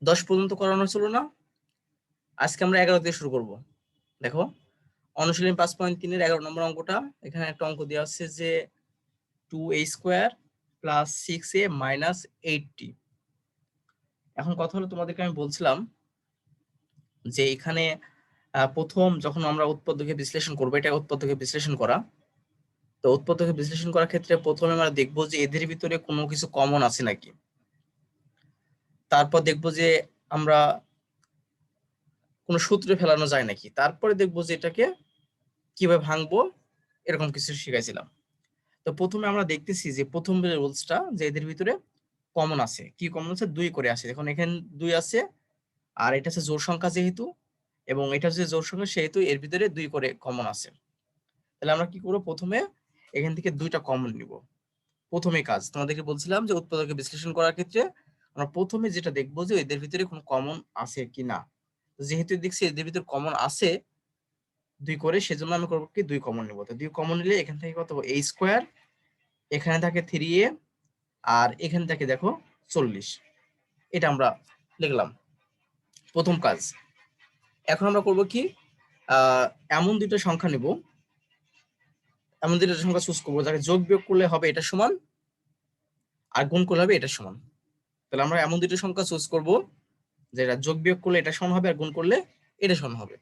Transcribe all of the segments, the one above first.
10 পর্যন্ত করানো ছিল না? আজকে আমরা 11 দিয়ে শুরু করব। দেখো, অনুশীলনী 5.3 এর 11 নম্বর অঙ্কটা। এখানে একটা অঙ্ক দেওয়া আছে যে 2a² + 6a - 8t। এখন কথা হলো, তোমাদেরকে আমি বলছিলাম যে এখানে প্রথম যখন আমরা উৎপাদকে বিশ্লেষণ করবো, এটা উৎপাদকে বিশ্লেষণ করা। তো উৎপাদকে বিশ্লেষণ করার ক্ষেত্রে প্রথমে আমরা দেখবো যে এদের ভিতরে কোনো কিছু কমন আছে নাকি। তারপর দেখবো যে আমরা কোনো সূত্রে ফেলানো যায় নাকি। তারপরে দেখবো যে এটাকে কিভাবে ভাঙবো, এরকম কিছু শিখাইছিলাম। তো প্রথমে আমরা দেখতেছি যে প্রথম রুলসটা, যে এদের ভিতরে কমন আছে। কি কমন আছে? 2 করে আছে। এখন এখানে 2 আছে, আর এটা হচ্ছে জোড় সংখ্যা যেহেতু, এবং এটা হচ্ছে জোড় সংখ্যা সেহেতু এর ভিতরে 2 করে কমন আছে। তাহলে আমরা কি করবো? প্রথমে এখান থেকে 2টা কমন নিব। প্রথমে কাজ তোমাদেরকে বলছিলাম যে উৎপাদকে বিশ্লেষণ করার ক্ষেত্রে আমরা প্রথমে যেটা দেখবো যে এদের ভিতরে কোনো কমন আছে কিনা। যেহেতু দেখছি এদের ভিতরে কমন আছে 2 করে, সেজন্য আমি করবো কি 2 কমন নিব। তো 2 কমন নিলে এখান থেকে কত হবে? a², এখানে থাকে 3a, আর এখানে থাকে দেখো 40। এটা আমরা লিখলাম প্রথম কাজ। এখন আমরা করব কি, এমন দুইটা সংখ্যা নিব, এমন দুইটা সংখ্যা চুজ করবো যাকে যোগ বিয়োগ করলে হবে এটা সমান, আর গুণ করলে হবে এটা সমান। তাহলে আমরা এমন দুইটা সংখ্যা চুজ করব যেটা যোগ বিয়োগ করলে এটা সমান হবে, আর গুণ করলে এটা সমান হবে।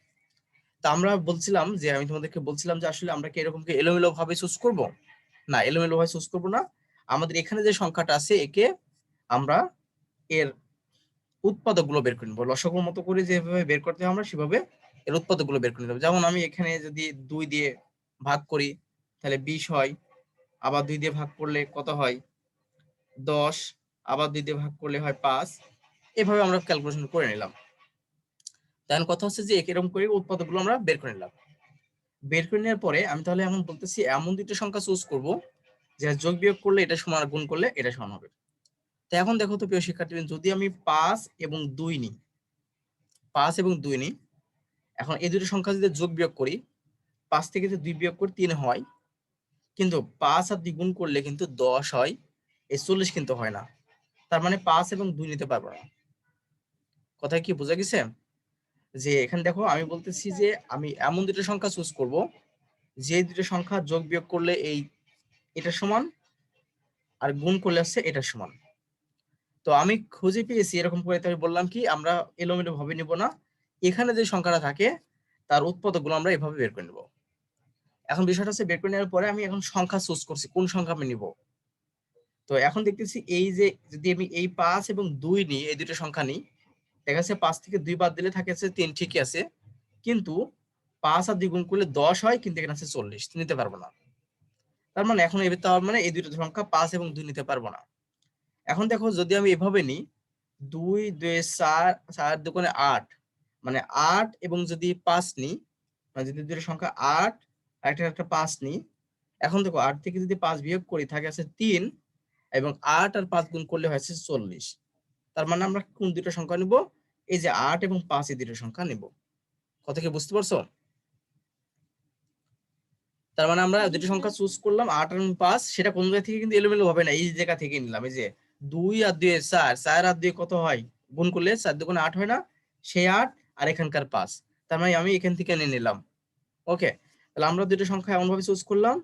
তা আমরা বলছিলাম যে, আমি তোমাদেরকে বলছিলাম যে আসলে আমরা কি এরকম কি এলোমেলো ভাবে চুজ করব? না, এলোমেলো ভাবে চুজ করব না। আমাদের এখানে যে সংখ্যাটা আছে একে আমরা এর উৎপাদকগুলো বের করে নেবো। লসাগুর মতো করে যেভাবে বের করতে হয় আমরা সেভাবে এর উৎপাদকগুলো বের করে নেবো। যেমন আমি এখানে যদি 2 দিয়ে ভাগ করি তাহলে 20 হয়, আবার 2 দিয়ে ভাগ করলে কত হয়? 10, আবার 2 দিয়ে ভাগ করলে হয় 5। এভাবে আমরা ক্যালকুলেশন করে নিলাম। তাহলে কথা হচ্ছে যে এরকম করে উৎপাদকগুলো আমরা বের করে নিলাম। বের করে নেওয়ার পরে আমি তাহলে এখন বলতেছি এমন দুইটা সংখ্যা চুজ করব যে যোগ বিয়োগ করলে এটা সমান, আর গুণ করলে এটা সমান হবে। তো এখন দেখো তো প্রিয় শিক্ষার্থী, যদি আমি 5 এবং 2 নিই, 5 এবং 2 নিই, এখন এই দুটো সংখ্যা যদি যোগ বিয়োগ করি, 5 থেকে যদি 2 বিয়োগ করি 3 হয়, কিন্তু 5 আর 2 গুণ করলে কিন্তু 10 হয়, এই 40 কিন্তু হয় না। তার মানে 5 এবং 2 নিতে পারবো না। কথা কি বোঝা গেছে? যে এখানে দেখো আমি বলতেছি যে আমি এমন দুটো সংখ্যা চুজ করব যে দুটো সংখ্যা যোগ বিয়োগ করলে এই এটা সমান, আর গুণ করলে আসছে এটা সমান। তো আমি খুঁজে পেয়েছি এরকম করে, তাই বললাম কি আমরা এলোমেলো ভাবে নিব না। এখানে যে সংখ্যাটা থাকে তার উৎপাদকগুলো আমরা এভাবে বের করে নেব। এখন বিষয়টা হচ্ছে বের করে নেওয়ার পরে আমি এখন সংখ্যা চুজ করছি কোন সংখ্যা আমি নিব। তো এখন দেখতেছি এই যে যদি আমি এই 5 এবং 2 নিই, এই দুটো সংখ্যা নিই, দেখা যাচ্ছে 5 থেকে 2 বাদ দিলে থাকে আছে 3, ঠিকই আছে। কিন্তু 5 আর 2 গুণ করলে 10 হয়, কিন্তু এখানে আছে 40, নিতে পারবো না। তার মানে এখন তার মানে এই দুটো সংখ্যা 5 এবং 2 নিতে পারবো না। এখন দেখো যদি আমি এভাবে নিই, 2 2 4, 4 2 8, মানে 8 এবং যদি 5 নিই, মানে যদি দুটো সংখ্যা 8 আর একটা 5 নিই, এখন দেখো 8 থেকে যদি 5 বিয়োগ করি থাকে আছে 3, এবং 8 আর 5 গুণ করলে হয়েছে 40। তার মানে আমরা কোন দুটো সংখ্যা নিব? এই যে 8 এবং 5, এই দুটো সংখ্যা নিব। কথা কি বুঝতে পারছো? তার মানে আমরা জি দুটো স্যার। সংখ্যা চুজ করলাম 8 এবং 5, সেটা কোন জায়গা থেকে কিন্তু এলোমেলো হবে না, এই জায়গা থেকে নিলাম। এই যে 2 আর 2 4, 4 আর 2 কত হয়? গুণ করলে 4 2 8 হয় না? সেই 8 আর এখানকার 5, তার মানে আমি এখান থেকে নিয়ে নিলাম। ওকে, তাহলে আমরা দুটো সংখ্যা এমন ভাবে চুজ করলাম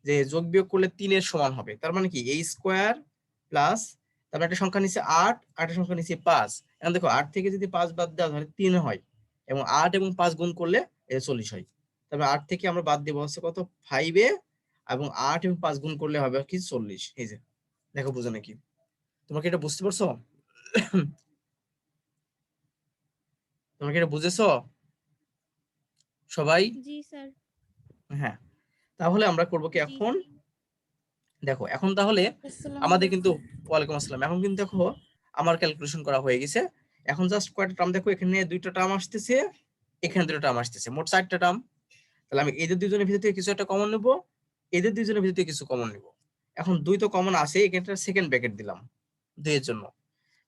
যে যোগ বিয়োগ করলে 3 এর সমান হবে। তার মানে কি a² প্লাস, তারপর একটা সংখ্যা নিচে 8 আর একটা সংখ্যা নিচে 5। এখন দেখো 8 থেকে যদি 5 বাদ দেওয়া তাহলে 3 হয়, এবং 8 এবং 5 গুণ করলে 40 হয়। তারপর 8 থেকে আমরা বাদ দেবো হচ্ছে কত? 5 এ, এবং 8 এবং 5 গুণ করলে হবে কি 40। এই যে দেখো, বুঝো নাকি? তোমরা কি এটা বুঝতে পারছো? তোমরা কি এটা বুঝেছো সবাই? জি স্যার। হ্যাঁ, তাহলে আমরা করবো কি জি। এখন। দেখো এখন তাহলে আসসালামু আমাদের কিন্তু, আলাইকুম। ওয়ালাইকুম আসসালাম, এখন কিন্তু দেখো আমার ক্যালকুলেশন করা হয়ে গেছে। এখন জাস্ট কয়টা টার্ম দেখো, এখানে দুইটা টার্ম আসতেছে, এখানে দুটো টার্ম আসতেছে, মোট 4টা টার্ম। তাহলে আমি এদের দুজনের ভিতর থেকে কিছু একটা কমন নেব, এদের দুজনের ভিতর থেকে কিছু কমন নেব। এখন 2 তো কমন আছে, এখানটা সেকেন্ড ব্র্যাকেট দিলাম 2 এর জন্য।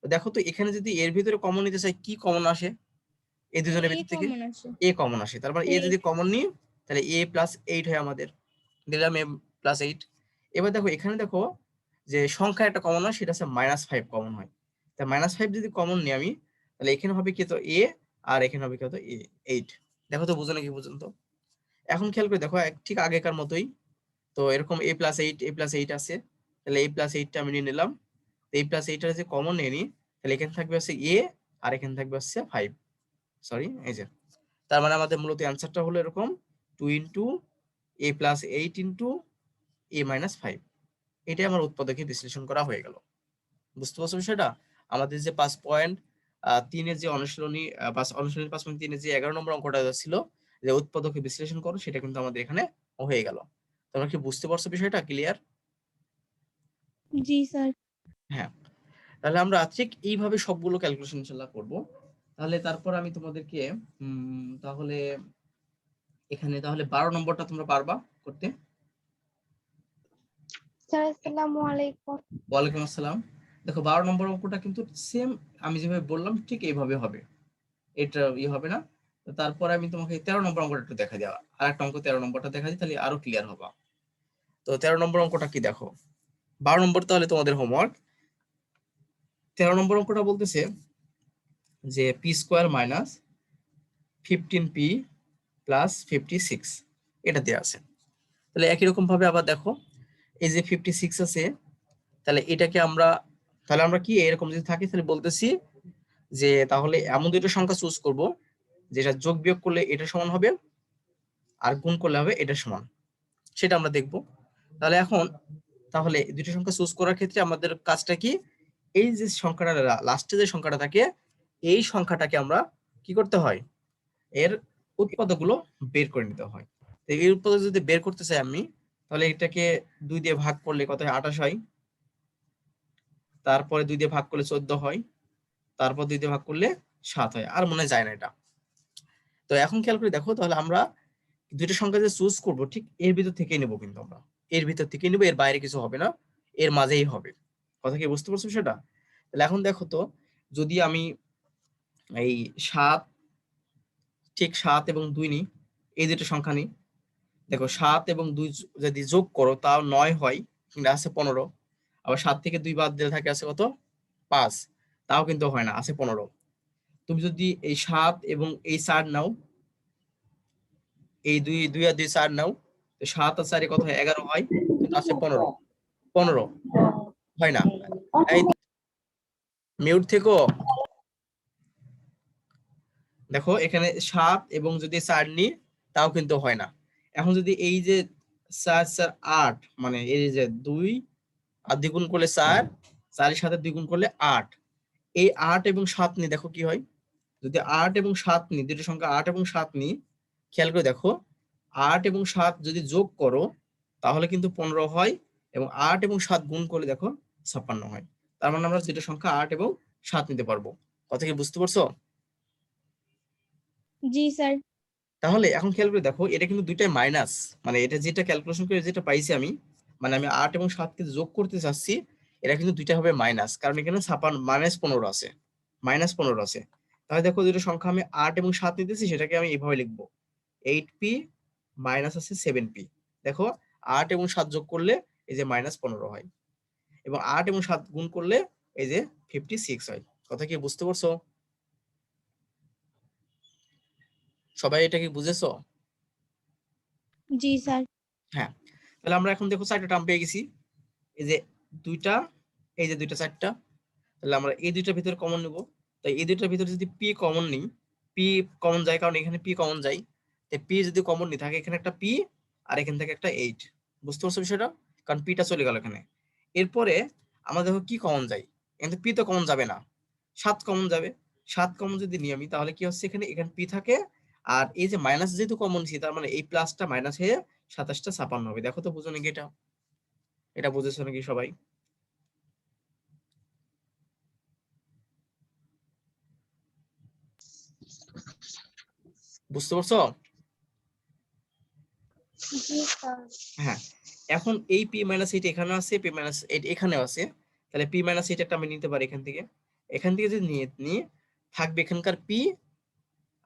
তো দেখো তো এখানে যদি এর ভিতরে কমন নিতে চাই, কি কমন আসে এই দুজনের এ ভিতর থেকে? কমন আছে। এ কমন আসে। তার মানে এ যদি 8। কমন নিই তাহলে a + 8 হয় আমাদের, দিলাম a + 8। এবার দেখো এখানে দেখো যে সংখ্যা একটা কমন হয়, সেটা হচ্ছে -5 কমন হয়। তা -5 যদি কমন নিই আমি, তাহলে এখানে হবে কি তো a, আর এখানে হবে কি তো a 8। দেখো তো বুঝো নাকি পর্যন্ত? এখন খেয়াল করে দেখো ঠিক আগেকার মতোই, তো এরকম a + 8 a + 8 আছে, তাহলে a + 8 টা আমি নিয়ে নিলাম। a + 8 এর যে কমন নিয়ে নিই, তাহলে এখানে থাকবে হচ্ছে a, আর এখানে থাকবে হচ্ছে 5, সরি এই যে। তার মানে আমাদের মূলত অ্যান্সারটা হলো এরকম 2 a + 8 a - 5। এটাই আমার উৎপাদকে বিশ্লেষণ করা হয়ে গেল। বুঝতে পারছো বিষয়টা? আমাদের যে 5.3 এর যে অনুশীলনী 5.3 এর যে 11 নম্বর অঙ্কটা ছিল যে উৎপাদকে বিশ্লেষণ করো, সেটা কিন্তু আমাদের এখানে হয়ে গেল। তোমরা কি বুঝতে পারছো বিষয়টা ক্লিয়ার? জি স্যার। হ্যাঁ, তাহলে আমরা ঠিক এইভাবে সবগুলো ক্যালকুলেশন ইনশাআল্লাহ করব। তাহলে তারপর আমি তোমাদেরকে তাহলে এখানে তাহলে 12 নম্বরটা তোমরা পারবা করতে? স্যার আসসালামু আলাইকুম। ওয়ালাইকুম আসসালাম। দেখো 12 নম্বর অঙ্কটা কিন্তু সেম আমি যেভাবে বললাম ঠিক এইভাবে হবে। এটা হবে না। তো তারপরে আমি তোমাকে 13 নম্বর অঙ্কটা একটু দেখা দেওয়া। আরেকটা অঙ্ক 13 নম্বরটা দেখা দিই, তাহলে আরো ক্লিয়ার হবা। তো 13 নম্বর অঙ্কটা কি দেখো? 12 নম্বর তাহলে তোমাদের হোমওয়ার্ক। 13 নম্বর অঙ্কটা বলতেছে যে p² - 15p + 56 এটা দেয়া আছে। তাহলে একই রকম ভাবে আবার দেখো, এই যে 56 আছে, তাহলে এটাকে তাহলে আমরা কি এরকম যদি থাকে তাহলে বলতেছি যে তাহলে এমন দুটো সংখ্যা চুজ করব যেটা যোগ বিয়োগ করলে এটা সমান হবে, আর গুণ করলে হবে এটা সমান, সেটা আমরা দেখব। তাহলে এখন তাহলে দুটো সংখ্যা চুজ করার ক্ষেত্রে আমাদের কাজটা কি, এই যে সংখ্যাটা লাস্টে যে সংখ্যাটা থাকে, এই সংখ্যাটাকে আমরা কি করতে হয়, এর উৎপাদকগুলো বের করে নিতে হয়। তো এই উৎপাদক যদি বের করতে চাই আমি, তাহলে এটাকে 2 দিয়ে ভাগ করলে কত হয়, 28 হয়। তারপরে 2 দিয়ে ভাগ করলে 14 হয়। তারপর 2 দিয়ে ভাগ করলে 7 হয়। আর মনে যায় না এটা। তো এখন খেয়াল করে দেখো, তাহলে আমরা দুইটা সংখ্যা যে চুজ করব ঠিক এর ভিতর থেকেই নেব, কিন্তু আমরা এর ভিতর থেকেই নেব, এর বাইরে কিছু হবে না, এর মাঝেই হবে। কথা কি বুঝতে পারছো সেটা? তাহলে এখন দেখো তো, যদি আমি এই 7, ঠিক 7 এবং 2 নিই, এই দুটো সংখ্যা নিই, দেখো 7 এবং 2 যদি যোগ করো তাও 9 হয়, কিন্তু আছে 15। আবার 7 থেকে 2 বাদ দিলে থাকে আছে কত, 5, তাও কিন্তু হয় না, আছে 15। তুমি যদি এই 7 এবং এই 4 নাও, এই 2 2 আর 2 4 নাও, তো 7 আর 4 কত হয়, 11 হয়, কিন্তু আছে 15। 15 হয় না। এই মিউট থেকো। দেখো এখানে 7 এবং যদি 4 নিই তাও কিন্তু হয় না। এখন যদি এই যে 4 4 8, মানে এই যে 2 আর দ্বিগুণ করলে 4, 4 এর সাথে দ্বিগুণ করলে 8, এই 8 এবং 7 নিই, দেখো কি হয়। যদি 8 এবং 7 নিই, দুটো সংখ্যা 8 এবং 7 নিই, খেয়াল করে দেখো 8 এবং 7 যদি যোগ করো তাহলে কিন্তু 15 হয়, এবং 8 এবং 7 গুণ করলে দেখো 56 হয়। তার মানে আমরা দুটো সংখ্যা 8 এবং 7 নিতে পারবো। কথা কি বুঝতে পারছো? জি স্যার। তাহলে এখন খেয়াল করে দেখো, এটা কিন্তু দুইটাই মাইনাস, মানে এটা যেটা ক্যালকুলেশন করে যেটা পাইছি আমি, মানে আমি 8 এবং 7 কে যোগ করতে চাচ্ছি, এটা কিন্তু দুইটা হবে মাইনাস, কারণ এখানে 56 -15 আছে, -15 আছে। তাহলে দেখো দুটো সংখ্যা আমি 8 এবং 7 নিতেছি, সেটাকে আমি এইভাবে লিখবো, 8p মাইনাস আছে 7p। দেখো 8 এবং 7 যোগ করলে এই যে -15 হয়, এবং 8 এবং 7 গুণ করলে এই যে 56 হয়। কথা কি বুঝতে পারছো? সবাই এটা কি বুঝেছো? জি স্যার। হ্যাঁ, তাহলে আমরা এখন দেখো 4টা টার্ম পেয়ে গেছি। এই যে 2টা, এই যে 2টা 4টা, তাহলে আমরা এই দুইটার ভিতরে কমন নেব। তাই এই দুইটার ভিতরে যদি পি কমন নিই, পি কমন যায় কারণ এখানে পি কমন যায়, তাই পি যদি কমন নিই থাকে এখানে একটা পি, আর এখান থেকে একটা 8। বুঝতে পারছো বিষয়টা? কারণ পিটা চলে গেল এখানে। এরপরে আমরা দেখো কি কমন যায়, কিন্তু পি তো কমন যাবে না, 7 কমন যাবে। 7 কমন যদি নিই আমি, তাহলে কি হচ্ছে, এখানে এখানে পি থাকে, আর এই যে মাইনাস যেহেতু কমন ছিল, তার মানে এই প্লাসটা মাইনাস হয়ে 27টা 56 হবে। দেখো তো বুঝো নাকি এটা? এটা বুঝেছো নাকি সবাই? বুঝতে পারছো? জি স্যার। হ্যাঁ, এখন এই পি মাইনাস এইট এখানে আছে, পি মাইনাস এইট এখানেও আছে, তাহলে পি মাইনাস এইট একটা আমি নিতে পারি এখান থেকে। এখান থেকে যদি নিয়ে থাকবে এখানকার পি,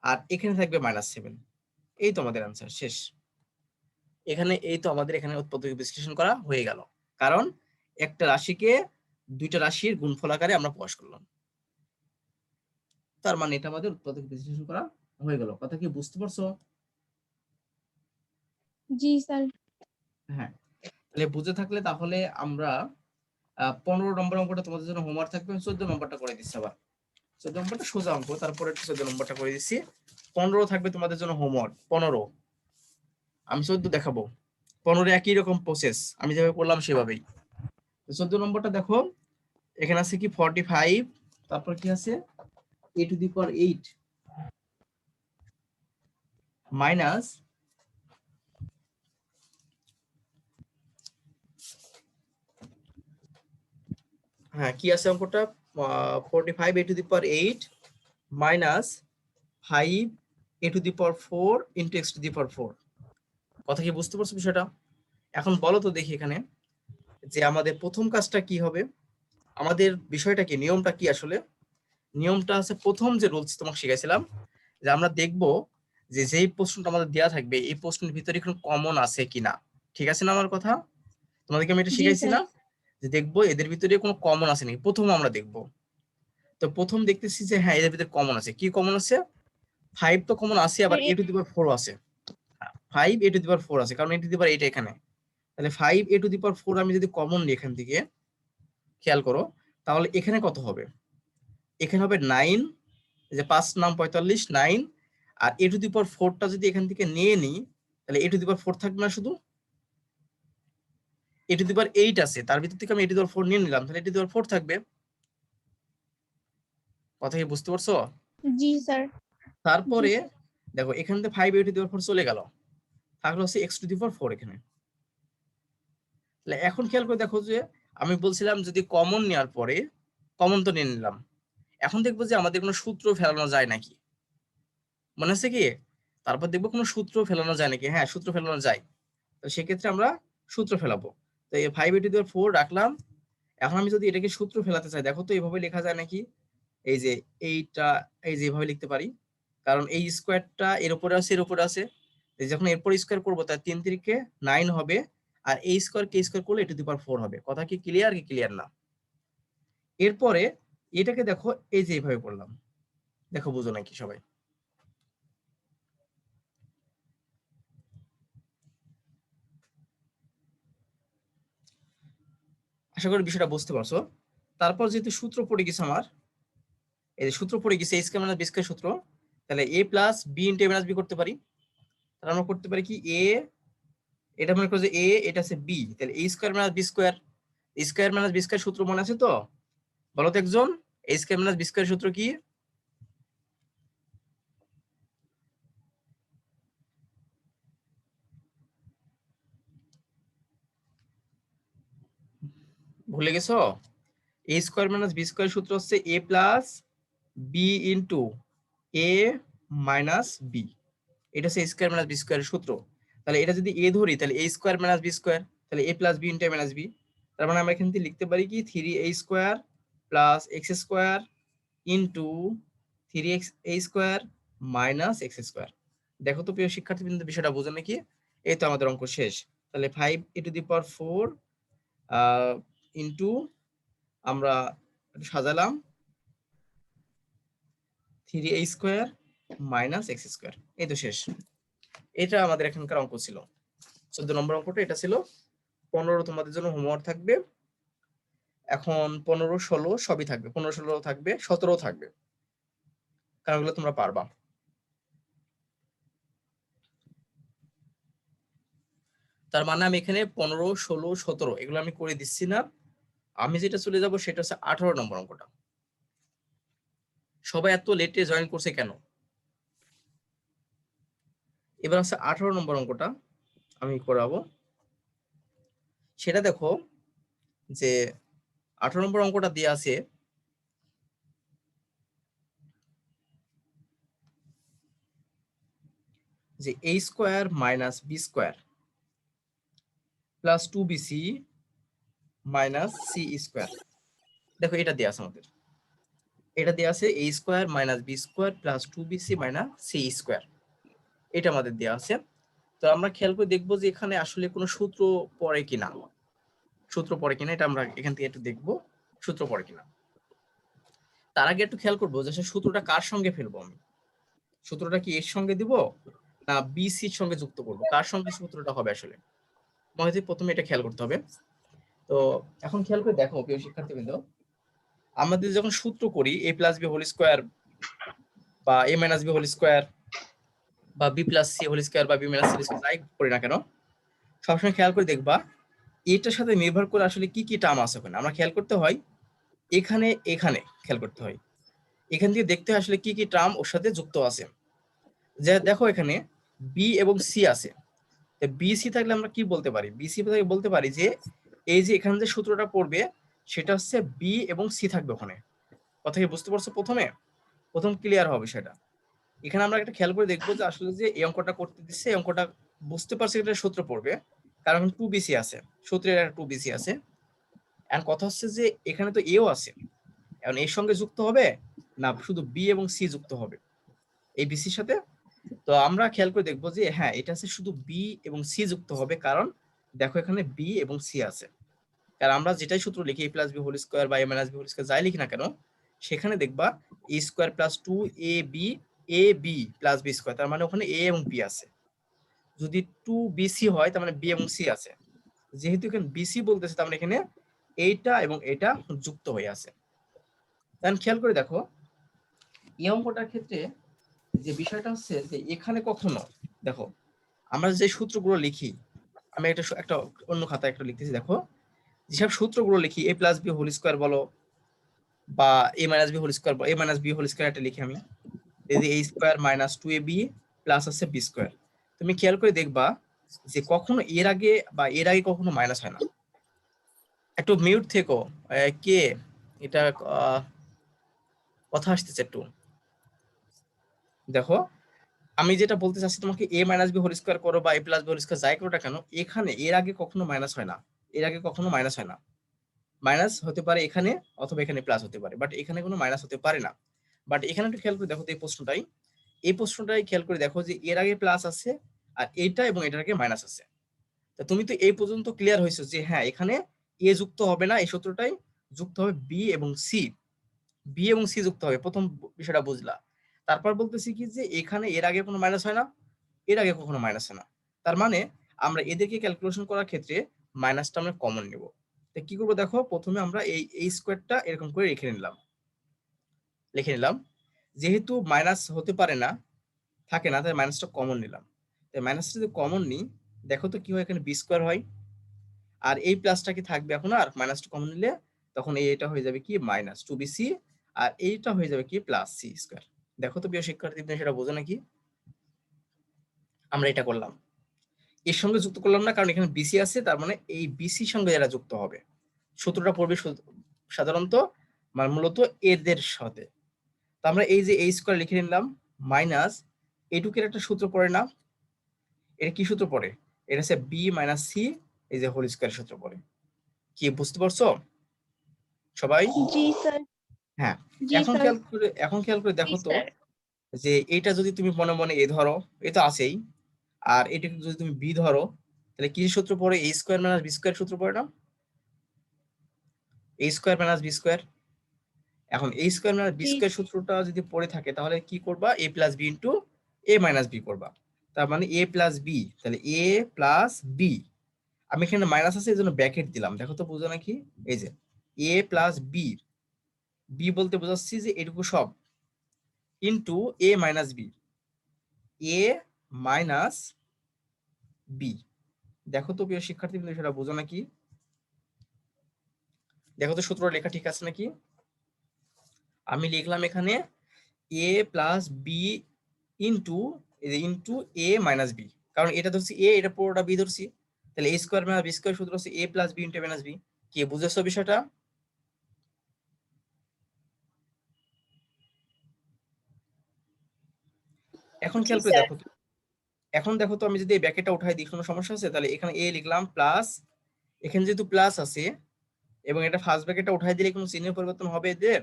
আর এখানে থাকবে -7। এই তো আমাদের আনসার শেষ। এখানে এই তো আমাদের এখানে উৎপাদক বিশ্লেষণ করা হয়ে গেল, কারণ একটা রাশিকে দুইটা রাশির গুণফল আকারে আমরা প্রকাশ করলাম। তার মানে এটা আমাদের উৎপাদক বিশ্লেষণ করা হয়ে গেল। কথা কি বুঝতে পারছো? জি স্যার। হ্যাঁ, তাহলে বুঝে থাকলে তাহলে আমরা 15 নম্বর অঙ্কটা তোমাদের জন্য হোমওয়ার্ক থাকবে, 14 নম্বরটা করে দিচ্ছি। আবার 14 নম্বরটা সোজা অঙ্ক, তারপরে 14 নম্বরটা করে দিচ্ছি। 15 থাকবে তোমাদের জন্য হোমওয়ার্ক। 15 আমি 14 দেখাবো। 15 একই রকম প্রসেস, আমি যেভাবে করলাম সেভাবেই। 14 নম্বরটা দেখো, এখানে আছে কি 45, তারপর কি আছে a to the power 8 minus হ্যাঁ কি আছে অঙ্কটা 45 a to the power 8 minus 5 a to the power 4 into x to the power 4। কথা কি বুঝতে পারছো বিষয়টা? এখন বলো তো দেখি এখানে যে আমাদের প্রথম কাজটা কি হবে, আমাদের বিষয়টা কি, নিয়মটা কি আসলে? নিয়মটা আছে, প্রথম যে রুলস তোমাকে শিখাইছিলাম যে আমরা দেখব যে যেই প্রশ্নটা আমাদের দেওয়া থাকবে এই প্রশ্নের ভিতরে কোনো কমন আছে কিনা। ঠিক আছে না আমার কথা? তোমাদেরকে আমি এটা জি শিখাইছি স্যার। না যে দেখবো এদের ভিতরে কোনো কমন আছে নাকি, প্রথম আমরা দেখব। তো প্রথম দেখতেছি যে হ্যাঁ এদের ভিতরে কমন আছে। কি কমন আছে? 5 তো কমন আছে, আবার a টু দি পাওয়ার 4 আছে। 5 a টু দি পাওয়ার 4 আছে, কারণ a টু দি পাওয়ার 8 এখানে। তাহলে 5 a টু দি পাওয়ার 4 আমি যদি কমন নিই এখান থেকে, খেয়াল করো, তাহলে এখানে কত হবে? এখানে হবে 9, যে 5 নাম 45 9। আর a টু দি পাওয়ার 4টা যদি এখান থেকে নিয়ে নিই, তাহলে a টু দি পাওয়ার 4 থাকবে না, শুধু a টু দি পাওয়ার 8 আছে, তার ভিতর থেকে আমি a টু দি পাওয়ার 4 নিয়ে নিলাম, তাহলে a টু দি পাওয়ার 4 থাকবে। কথা কি বুঝতে পারছো? জি স্যার। তারপরে দেখো এখান থেকে 5 a টু দি পাওয়ার 4 চলে গেল, থাকলো হচ্ছে x টু দি পাওয়ার 4 এখানে। তাহলে এখন খেয়াল করে দেখো যে আমি বলছিলাম যদি কমন নেওয়ার পরে, কমন তো নিয়ে নিলাম, এখন দেখবো যে আমাদের কোনো সূত্র ফেলানো যায় নাকি। মনে আছে কি? তারপর দেখবো কোনো সূত্র ফেলানো যায় নাকি। হ্যাঁ, সূত্র ফেলানো যায়। তো সেক্ষেত্রে আমরা সূত্র ফেলাবো। তো এই 5 a টু দি পাওয়ার 4 রাখলাম। এখন আমি যদি এটাকে সূত্র ফেলাতে চাই, দেখো তো এভাবে লেখা যায় নাকি। এই যে এইটা, এই যে এভাবে লিখতে পারি, কারণ এই স্কোয়ারটা এর উপরে আছে, এর উপরে আছে। এই যখন এরপর স্কোয়ার করবো তার 3 তিরিকে 9 হবে, আর এই স্কোয়ার কে স্কোয়ার করলে a টু দি পাওয়ার 4 হবে। কথা কি ক্লিয়ার কি ক্লিয়ার না? এরপরে এটাকে দেখো, এই যে এইভাবে করলাম, দেখো বুঝো নাকি সবাই? আশা করি বিষয়টা বুঝতে পারছো। তারপর যেহেতু সূত্র পড়ে গেছে আমার, এই যে সূত্র পড়ে গেছে a square minus b square সূত্র, তাহলে a plus b into a minus b করতে পারি। তাহলে আমরা করতে পারি কি, a, এটা মনে করো যে a, এটা আছে b, তাহলে a square minus b square. Square minus b square সূত্র মনে আছে তো? বলো তো একজন, a square minus b square সূত্র কি? ভুলে গেছো? a square minus b square সূত্র হচ্ছে a plus b into a minus b। এটা হচ্ছে স্কয়ার মাইনাস বি স্কয়ারের সূত্র। তাহলে এটা যদি এ ধরি, তাহলে এ স্কয়ার মাইনাস বি স্কয়ার, তাহলে এ plus B into A minus B. তার মানে আমরা এখান থেকে লিখতে পারি কি 3a square plus x square into 3x a square minus x square. দেখো তো প্রিয় শিক্ষার্থীবৃন্দ, বিষয়টা বোঝো নাকি? এই তো আমাদের অঙ্ক শেষ। তাহলে 5 a to the power 4 into, আমরা একটু সাজালাম, 3a square minus x square. এই তো শেষ। এটা আমাদের এখানকার অঙ্ক ছিল। 14 নম্বর অঙ্কটা এটা ছিল। 15 তোমাদের জন্য হোমওয়ার্ক থাকবে। এখন 15 16 সবই থাকবে, 15 16 থাকবে, 17 থাকবে, কারণ এগুলো তোমরা পারবা। তার মানে আমি এখানে 15 16 17 এগুলো আমি করে দিচ্ছি না। আমি যেটা চলে যাব সেটা হচ্ছে 18 নম্বর অঙ্কটা। সবাই এত লেটে জয়েন করছে কেন? এবার হচ্ছে 18 নম্বর অঙ্কটা আমি করাবো। সেটা দেখো যে 18 নম্বর অঙ্কটা দেয়া আছে যে a square minus b square plus 2bc minus c square. দেখো এটা দেয়া আছে আমাদের, এটা দেয়া আছে a square minus b square plus 2bc minus c square. এটা আমাদের দেয়া আছে। তো আমরা খেয়াল করে দেখবো যে এখানে আসলে কোনো সূত্র পড়ে কিনা, সূত্র পড়ে কিনা এটা আমরা এখান থেকে একটু দেখবো, সূত্র পড়ে কিনা। তার আগে একটু খেয়াল করবো যে সূত্রটা কার সঙ্গে ফেলবো আমি, সূত্রটা কি এর সঙ্গে দিব না বি সির সঙ্গে যুক্ত করবো, কার সঙ্গে সূত্রটা হবে আসলে মহিতে প্রথমে এটা খেয়াল করতে হবে। তো এখন খেয়াল করে দেখো প্রিয় শিক্ষার্থীবৃন্দ, আমাদের যখন সূত্র করি a plus B whole square বা a minus B whole square বা B plus C whole square বা বি মাইনাস সি স্কোয়ার যাই করি না কেন, সবসময় খেয়াল করে দেখবা এটার সাথে নির্ভর করে আসলে কি কি টার্ম আছে ওখানে। আমরা খেয়াল করতে হয় এখানে এখানে খেয়াল করতে হয়, এখান থেকে দেখতে হয় আসলে কি কি টার্ম ওর সাথে যুক্ত আছে। যে দেখো এখানে বি এবং সি আছে, বি সি থাকলে আমরা কি বলতে পারি, বি সি থেকে বলতে পারি যে এই যে এখানে যে সূত্রটা পড়বে সেটা হচ্ছে বি এবং সি থাকবে ওখানে। কথা কি বুঝতে পারছো? প্রথম ক্লিয়ার হবে সেটা। এখানে আমরা একটা খেয়াল করে দেখবো যে আসলে যে এই অঙ্কটা করতে দিচ্ছে এই অঙ্কটা বুঝতে পারছি এটা সূত্র পড়বে, কারণ টু বিসি আছে, সূত্রের একটা টু বিসি আছে। এখন কথা হচ্ছে যে এখানে তো এও আছে, এখন এর সঙ্গে যুক্ত হবে না শুধু বি এবং সি যুক্ত হবে এই বিসির সাথে। তো আমরা খেয়াল করে দেখবো যে হ্যাঁ এটা আছে শুধু বি এবং সি যুক্ত হবে, কারণ দেখো এখানে বি এবং সি আছে। কারণ আমরা যেটাই সূত্র লিখি a plus B whole square বা a minus B whole square যাই লিখি না কেন, সেখানে দেখবা a square plus 2ab plus B square, তার মানে ওখানে a এবং b আছে। যদি 2bc হয় তার মানে b এবং c আছে। যেহেতু এখানে bc বলতেছে তার মানে এখানে এইটা এবং এটা যুক্ত হয়ে আছে। তাহলে খেয়াল করে দেখো এই অঙ্কটার ক্ষেত্রে যে বিষয়টা হচ্ছে যে এখানে কখনো দেখো আমরা যে সূত্রগুলো লিখি, আমি একটা অন্য খাতায় একটা লিখতেছি, দেখো যেসব সূত্রগুলো লিখি a plus B whole square বলো বা a minus B whole square, a minus B whole square এটা লিখি আমি, এই যে a square minus 2ab plus আছে বি স্কোয়ার। তুমি খেয়াল করে দেখবা যে কখনো এর আগে কখনো মাইনাস হয় না। একটু মিউট থেকো, কে এটা কথা আসতেছে একটু দেখো। আমি যেটা বলতে চাচ্ছি তোমাকে a minus B whole square করো বা a plus B whole square যাই করো না কেন, এখানে এর আগে কখনো মাইনাস হয় না, এর আগে কখনো মাইনাস হয় না। মাইনাস হতে পারে এখানে অথবা এখানে প্লাস হতে পারে, বাট এখানে কোনো মাইনাস হতে পারে না। বাট এখানে একটু খেয়াল করে দেখো তো এই প্রশ্নটাই খেয়াল করে দেখো যে এর আগে প্লাস আছে আর এইটা এবং এটার আগে মাইনাস আছে। তা তুমি তো এই পর্যন্ত ক্লিয়ার হয়েছো যে হ্যাঁ এখানে এ যুক্ত হবে না, এই সূত্রটাই যুক্ত হবে বি এবং সি, বি এবং সি যুক্ত হবে, প্রথম বিষয়টা বুঝলা। তারপর বলতেছি কি যে এখানে এর আগে কোনো মাইনাস হয় না, এর আগে কখনো মাইনাস হয় না, তার মানে আমরা এদেরকে ক্যালকুলেশন করার ক্ষেত্রে মাইনাসটা আমরা কমন নেব। তো কি করবো দেখো, প্রথমে আমরা এই স্কোয়ারটা এরকম করে লিখে নিলাম, যেহেতু মাইনাস হতে পারে না থাকে না তাই মাইনাসটা কমন নিলাম। তাই মাইনাসটা যদি কমন নিই দেখো তো কি হয়, এখানে বি স্কোয়ার হয় আর এই প্লাসটা কি থাকবে এখন, আর মাইনাসটা কমন নিলে তখন এটা হয়ে যাবে কি মাইনাস 2bc আর এইটা হয়ে যাবে কি প্লাস সি স্কোয়ার। দেখো তো প্রিয় শিক্ষার্থীদের সেটা বোঝো নাকি? আমরা এটা করলাম, এর সঙ্গে যুক্ত করলাম না কারণ এখানে বিসি আছে, তার মানে এই বিসির সঙ্গে এরা যুক্ত হবে। সূত্রটা পড়বে সাধারণত মানে মূলত এদের সাথে। তো আমরা এই যে এই স্কোয়ার লিখে নিলাম মাইনাস এইটুকের একটা সূত্র পড়ে না, এটা কি সূত্র পড়ে, এটা হচ্ছে বি মাইনাস সি এই যে হোল স্কোয়ার সূত্র পড়ে। কি বুঝতে পারছো সবাই? জি স্যার। হ্যাঁ। জি স্যার। এখন খেয়াল করে জি দেখো তো স্যার। যে এটা যদি তুমি মনে মনে এ ধরো, এ তো আছেই, আর এটাকে যদি তুমি বি ধরো তাহলে কি সূত্র পড়ে, এ স্কোয়ার মাইনাস বি স্কোয়ার সূত্র পড়ে না, এ স্কোয়ার মাইনাস বি স্কোয়ার। এখন এ স্কোয়ার মাইনাস বি জি। স্কোয়ার সূত্রটা যদি পড়ে থাকে তাহলে কি করবা, এ plus B into A minus B করবা। তার মানে এ প্লাস বি, তাহলে এ প্লাস বি, আমি এখানে মাইনাস আছে এই জন্য ব্র্যাকেট দিলাম, দেখো তো বুঝো নাকি, এই যে এ প্লাস বি, বি বলতে বোঝাচ্ছি যে এটুকু সব into A minus B, A minus B. দেখো তো প্রিয় শিক্ষার্থী সেটা বোঝো নাকি, দেখো তো সূত্র লেখা ঠিক আছে নাকি। আমি লিখলাম এখানে A plus B into into A minus B, কারণ এটা ধরছি এ, এটা পুরোটা বি ধরছি, তাহলে A square minus B square সূত্র হচ্ছে A plus B into minus B. কি বুঝেছো বিষয়টা? এখন জি খেয়াল করে স্যার। দেখো তো, এখন দেখো তো আমি যদি এই ব্র্যাকেটটা উঠাই দিই কোনো সমস্যা আছে? তাহলে এখানে এ লিখলাম প্লাস, এখানে যেহেতু প্লাস আছে এবং এটা ফার্স্ট ব্র্যাকেটটা উঠাই দিলে কোনো চিহ্নের পরিবর্তন হবে এদের?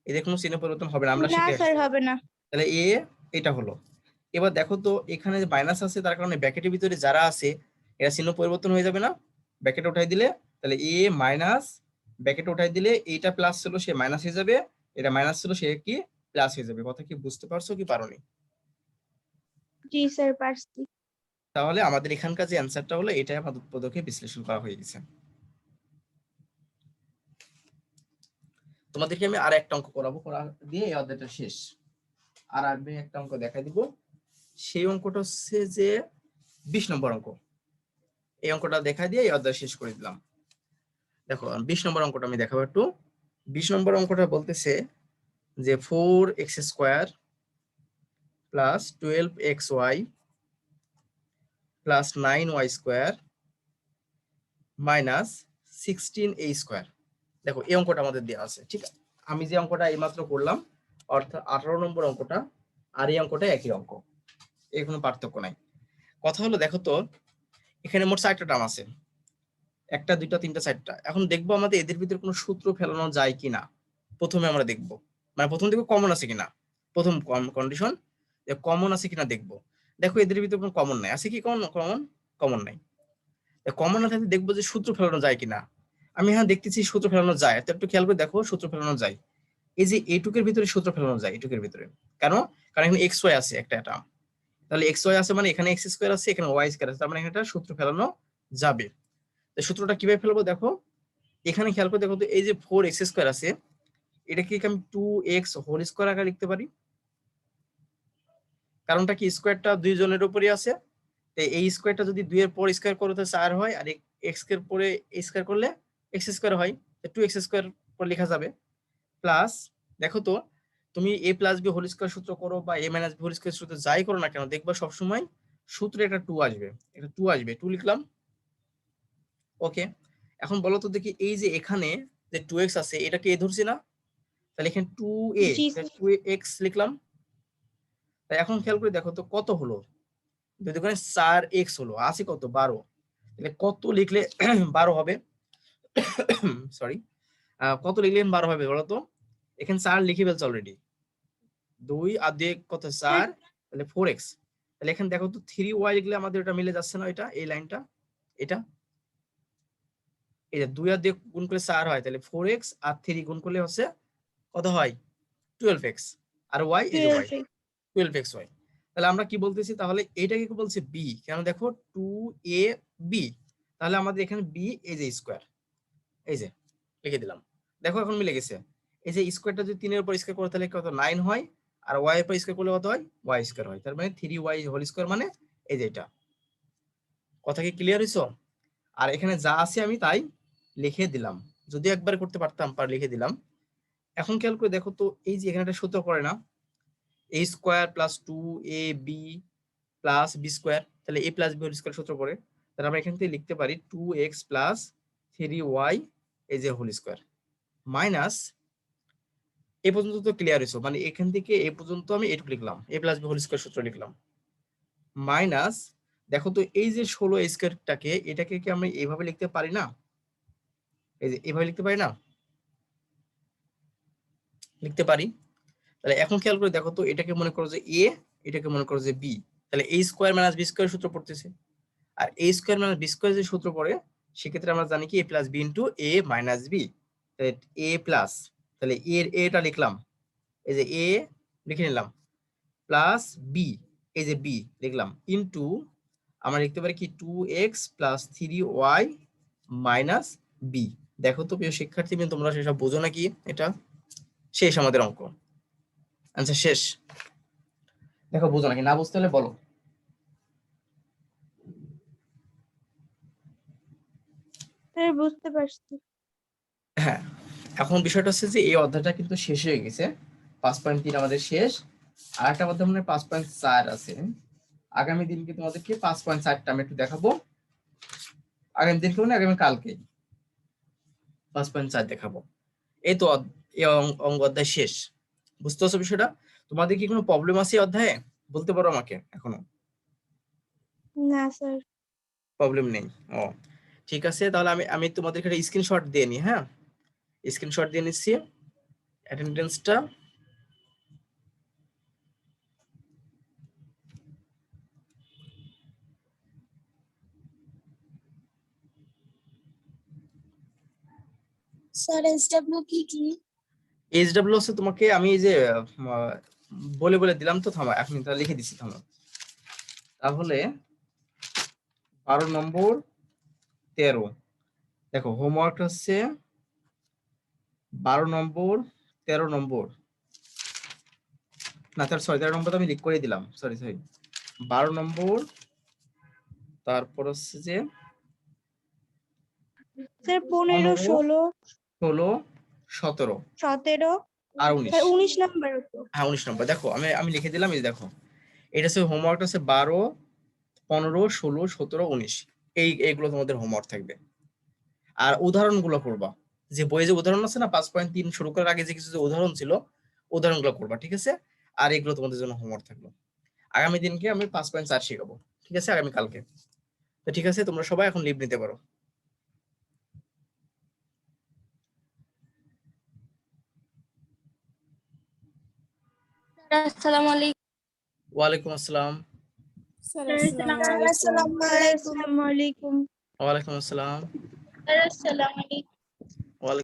এদের কোনো চিহ্ন পরিবর্তন হবে না, আমরা না শিখে স্যার, আসছি। হবে না। তাহলে এ এটা হলো। এবার দেখো তো এখানে যে মাইনাস আছে তার কারণে ব্র্যাকেটের ভিতরে যারা আছে এরা চিহ্ন পরিবর্তন হয়ে যাবে না ব্র্যাকেট উঠাই দিলে, তাহলে এ মাইনাস ব্র্যাকেট উঠাই দিলে এইটা প্লাস ছিল সে মাইনাস হয়ে যাবে, এটা মাইনাস ছিল, সে কি প্লাস হয়ে যাবে। কথা কি বুঝতে পারছো কি পারোনি? জি স্যার পারছি। তাহলে আমাদের এখানকার যে অ্যান্সারটা হলো এটাই আমাদের পদকে বিশ্লেষণ করা হয়ে গেছে। তোমাদেরকে আমি আর একটা অঙ্ক করাবো, করা দিয়ে এই অধ্যায়টা শেষ। আর আমি একটা অঙ্ক দেখাই দিব। সেই অঙ্কটা হচ্ছে যে 20 নম্বর অঙ্ক। এই অঙ্কটা দেখা দিয়ে এই অধ্যায় শেষ করে দিলাম। দেখো 20 নম্বর অঙ্কটা আমি দেখাবো একটু। 20 নম্বর অঙ্কটা বলতেছে যে 4x² plus 12xy plus 9y² minus 16a²। দেখো এই অঙ্কটা আমাদের দেওয়া আছে, ঠিক আছে? আমি যে অঙ্কটা এইমাত্র করলাম অর্থাৎ 18 নম্বর অঙ্কটা আর এই অঙ্কটা একই অঙ্ক, এর কোনো পার্থক্য নাই। কথা হলো দেখো তো, এখানে মোট 4টা টার্ম আছে, 1টা 2টা 3টা 4টা। এখন দেখবো আমাদের এদের ভিতরে কোনো সূত্র ফেলানো যায় কিনা। প্রথমে আমরা দেখবো, মানে প্রথম দেখবো কমন আছে কিনা। প্রথম কন্ডিশন যে কমন আছে কিনা দেখবো। দেখো এদের ভিতরে কোনো কমন নাই, আছে কি কমন? কমন নাই। কমন না থাকলে দেখবো যে সূত্র ফেলানো যায় কিনা। আমি হ্যাঁ দেখতেছি সূত্র ফেলানো যায়, তো একটু খেয়াল করে দেখো সূত্র ফেলানো যায়। এই যে এইটুকের ভিতরে সূত্র ফেলানো যায়, এইটুকের ভিতরে। কেন? কারণ এখানে এক্স ওয়াই আছে একটা টার্ম, তাহলে এক্স ওয়াই আছে মানে এখানে x² আছে, এখানে y² আছে, তার মানে এখানে সূত্র ফেলানো যাবে। তো সূত্রটা কিভাবে ফেলবো দেখো, এখানে খেয়াল করে দেখো তো, এই যে 4x² আছে, এটা কি আমি 2x² আকারে লিখতে পারি? কারণটা কি, স্কোয়ারটা দুই জনের উপরই আছে। এই স্কোয়ারটা যদি 2 এর পর স্কোয়ার করো তো 4 হয়, আর এক্স এর পরে স্কোয়ার করলে x² হয়, 2x² পর লেখা যাবে। প্লাস দেখো তো, তুমি a plus B whole square সূত্র করো বা a minus B whole square সূত্র যাই করো না কেন, দেখবা সবসময় সূত্রে একটা 2 আসবে, একটা 2 আসবে, 2 লিখলাম। ওকে, এখন বলো তো দেখি, এই যে এখানে যে 2x আছে এটাকে a ধরছি না, তাহলে এখানে 2a, জি স্যার। 2x লিখলাম। তাই এখন খেয়াল করে দেখো তো কত হলো, যদি ওখানে 4x হলো, আছে কত 12, তাহলে কত লিখলে 12 হবে? সরি, কত লিখলে 12 হবে বলো তো? এখানে 4 লিখে ফেলছে অলরেডি, 2 আর 2 কত 4, তাহলে 4x। তাহলে এখানে দেখো তো 3y লিখলে আমাদের এটা মিলে যাচ্ছে না, এটা এই লাইনটা, এটা এই যে 2 আর 2 গুণ করলে 4 হয়, তাহলে 4x আর 3 গুণ করলে হচ্ছে কত হয়? 12x। আর y এই যে y, 12 12xy। তাহলে আমরা কি বলতেছি, তাহলে এটাকে কি বলছে b, কেন দেখো 2ab, তাহলে আমাদের এখানে b এই যে স্কয়ার, এই যে লিখে দিলাম। দেখো এখন মিলে গেছে। এই যে স্কয়ারটা যদি 3 এর উপর স্কয়ার করে তাহলে কত 9 হয়, আর y এর উপর স্কয়ার করলে কত হয়? y² হয়। তার মানে 3y হোল স্কয়ার মানে এই যে এটা। কথা কি ক্লিয়ার হইছো? আর এখানে যা আছে আমি তাই লিখে দিলাম, যদি একবার করতে পারতাম পার লিখে দিলাম। এখন খেয়াল করে দেখো তো, এই যে এখানে একটা সূত্র পড়ে না, a² plus 2ab plus b², তাহলে a plus b whole square সূত্র পড়ে। তাহলে আমরা এখান থেকে লিখতে পারি 2x প্লাস 3y এই যে হোল স্কয়ার মাইনাস, এ পর্যন্ত তো ক্লিয়ার হইছো, মানে এখান থেকে এ পর্যন্ত আমি এটুকু লিখলাম, a plus b whole square সূত্র লিখলাম মাইনাস। দেখো তো এই যে 16a²টাকে, এটাকে কি আমরা এইভাবে লিখতে পারি না? এই যে এইভাবে লিখতে পারি না? লিখতে পারি। তাহলে এখন খেয়াল করে দেখো তো, এটাকে মনে করো যে a, এটাকে মনে করো যে b, তাহলে a² মাইনাস b² সূত্র পড়তেছে। আর a² মাইনাস b² যে সূত্র পড়ে, সেক্ষেত্রে আমরা জানি কি a plus b into a minus b, তাহলে a প্লাস, তাহলে এর এটা লিখলাম, এই যে a লিখে নিলাম, প্লাস b এই যে b লিখলাম, ইন্টু আমরা লিখতে পারি কি 2x plus 3y minus b। দেখো তো প্রিয় শিক্ষার্থী, তোমরা সেসব বোঝো নাকি? এটা শেষ আমাদের অঙ্ক, আচ্ছা শেষ। দেখো বুঝো নাকি, না বুঝতে হলে বলো। স্যার বুঝতে পারছি। হ্যাঁ, এখন বিষয়টা হচ্ছে যে এই অধ্যায়টা কিন্তু শেষ হয়ে গেছে, 5.3 আমাদের শেষ। আর একটা অধ্যায় মানে 5.4 আছে, আগামী দিনকে তোমাদেরকে 5.4টা আমি একটু দেখাবো। আগামী দিনকে মানে আগামী কালকে 5.4 দেখাবো। এই তো এই অঙ্ক অধ্যায় শেষ। বুঝতে পারছো বিষয়টা? তোমাদের কি কোনো প্রবলেম আছে এই অধ্যায়ে? বলতে পারো আমাকে এখনো? না স্যার। প্রবলেম নেই? ও ঠিক আছে, তাহলে আমি আমি তোমাদেরকে একটা স্ক্রিনশট দিয়ে নিই। হ্যাঁ, স্ক্রিনশট দিয়ে নিচ্ছি অ্যাটেন্ডেন্সটা। স্যার এসডব্লিউ কি? এইচডব্লিউ হচ্ছে তোমাকে আমি এই যে বলে বলে দিলাম তো, থামো এখন এটা লিখে দিছি, থামো। তাহলে 12 নম্বর 13, দেখো হোমওয়ার্ক হচ্ছে 12 নম্বর 13 নম্বর, না তার সরি 13 নম্বর আমি লিখ করে দিলাম, সরি 12 নম্বর, তারপর হচ্ছে যে স্যার 15, 16, 16, 17 17 আর স্যার 19। 19 নাম্বার তো। হ্যাঁ 19 নম্বর, দেখো আমি লিখে দিলাম, এই যে দেখো এটা হচ্ছে হোমওয়ার্কটা হচ্ছে 12, 15, 16, 17, 19, এইগুলো তোমাদের হোমওয়ার্ক থাকবে। আর উদাহরণগুলো করবা, যে বইয়ে যে উদাহরণ আছে না 5.3 শুরু করার আগে যে কিছু যে উদাহরণ ছিল, উদাহরণগুলো করবা, ঠিক আছে? আর এগুলো তোমাদের জন্য হোমওয়ার্ক থাকলো। আগামী দিনকে আমি 5.4 শেখাবো, ঠিক আছে, আগামী কালকে। তো ঠিক আছে, তোমরা সবাই এখন লিভ নিতে পারো। আসসালামু আলাইকুম। ওয়ালাইকুম আসসালাম। স্যার আসসালামু আলাইকুম। ওয়ালাইকুম আসসালাম। আসসালামু আলাইকুম। ওয়ালাইকুম